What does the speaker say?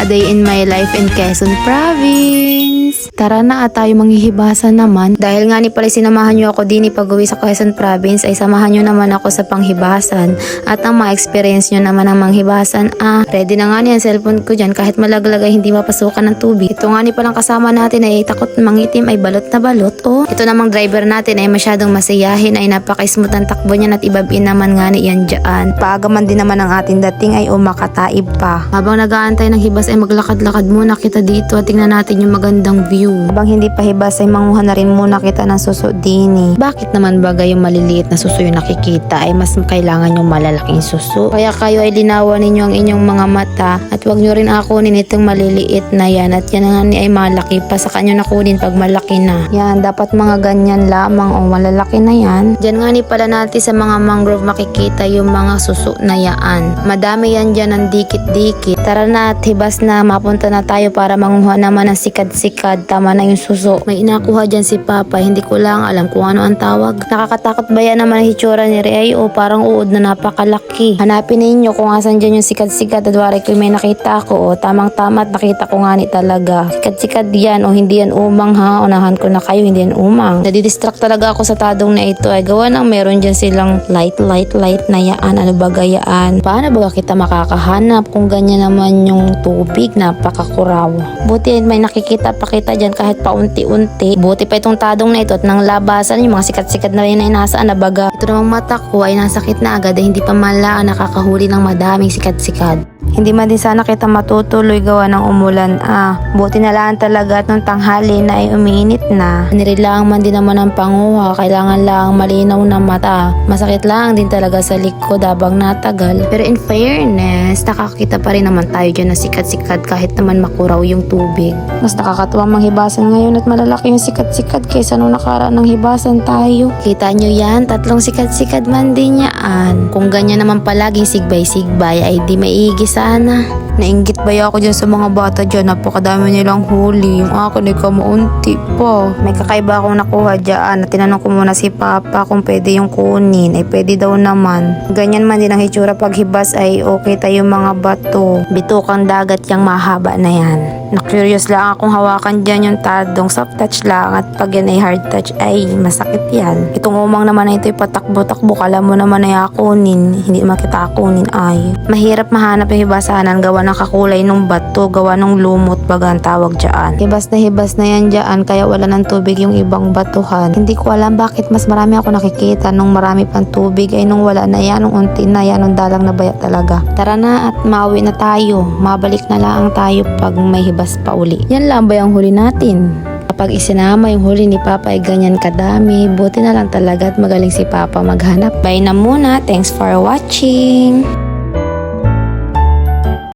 day in my life in Quezon Province. Tara na at tayo manghihibasan naman. Dahil nga ni pala sinamahan nyo ako din pag-uwi sa Quezon Province, ay samahan nyo naman ako sa panghibasan. At ang ma-experience nyo naman ang manghibasan, ready na nga niyan cellphone ko dyan kahit malaglag ay hindi mapasukan ng tubig. Ito nga ni palang kasama natin ay takot mangitim ay balot na balot. Ito namang driver natin ay masyadong masiyahin ay napaka-smooth ang takbo niya at ibabin naman nga ni yan dyan. Paagaman din naman ang ating dating ay makataib pa. Habang nag-aantay ng hibas ay maglakad-lakad muna kita dito at tingnan natin yung magandang view. Habang hindi pa hibas ay manguha na rin muna kita ng suso dini. Bakit naman bagay yung maliliit na suso yung nakikita ay mas kailangan yung malalaking suso? Kaya kayo ay linawan ninyo ang inyong mga mata at wag nyo rin akunin itong maliliit na yan at yan nga ni ay malaki pa sa kanyo nakunin pag malaki na. Yan, dapat mga ganyan lamang o malalaki na yan. Diyan nga ni pala natin sa mga mangrove makikita yung mga suso na yaan. Madami yan dyan ng dikit-dikit. Tara na at hibas na, mapunta na tayo para manguha naman ng sikad-sikad. Tama na yung suso. May inakuha dyan si Papa, hindi ko lang alam kung ano ang tawag. Nakakatakot ba yan naman ang hitsura ni Ray? O parang uod na napakalaki. Hanapin ninyo kung asan dyan yung sikad-sikad at wari ko may nakita ako. O tamang-tama at nakita ko nga ni talaga. Sikad-sikad yan o hindi yan umang ha. Unahan ko na kayo, hindi yan umang. Nadidistract talaga ako sa tadong na ito. Ay gawa ng meron dyan silang light na yaan. Ano ba gayaan? Paano ba kita makakahanap kung ganyan naman yung tubig? Napakakuraw. Buti may nakikita pa kita dyan kahit paunti-unti. Buti pa itong tadong na ito at nang labasan yung mga sikat-sikat na rin ay nasaan na baga. Ito namang mata ko ay nasakit na agad ay hindi pa malaan nakakahuli ng madaming sikat-sikat. Hindi man din sana kita matutuloy gawa ng umulan. Buti na lang talaga at nung tanghali na ay umiinit na. Nirilang man din naman ang panguha. Kailangan lang malinaw na mata. Masakit lang din talaga sa likod habang natagal. Pero in fairness, nakakita pa rin naman tayo dyan na sikat-sikat kahit naman makuraw yung tubig. Mas nakakatuwang manghibasan ngayon at malalaki yung sikat-sikat kaysa nung nakaraan ng hibasan tayo. Kita nyo yan? 3 sikat-sikat man din yan. Kung ganyan naman palaging sigbay-sigbay ay di maigi sana. Nainggit ba ako dyan sa mga bata dyan? Napakadami nilang huli. Yung akin ay kamaunti pa. May kakaiba akong nakuha dyan at tinanong ko muna si Papa kung pwede yung kunin. Ay pwede daw naman. Ganyan man din ang hitsura paghibas ay okay tayo mga bato. Bitukang dagat yung mahaba na yan. Na-curious lang akong hawakan dyan yung tadong. Soft touch lang at pag yan ay hard touch ay masakit yan. Itong umang naman na ito ay patakbo-takbo. Kala mo naman ay akunin. Hindi makita akunin ay. Mahirap mahanap yung hibasanan gawa ng kakulay ng bato, gawa ng lumot baga ang tawag dyan. Hibas na yan dyan kaya wala ng tubig yung ibang batuhan. Hindi ko alam bakit mas marami ako nakikita nung marami pang tubig ay nung wala na yan, nung unti na yan, nung dalang na baya talaga. Tara na at mauwi na tayo. Mabalik na lang tayo pag may hibas pa uli. Yan lang ba yung huli natin? Kapag isinama yung huli ni Papa ay ganyan kadami, buti na lang talaga at magaling si Papa maghanap. Bye na muna. Thanks for watching!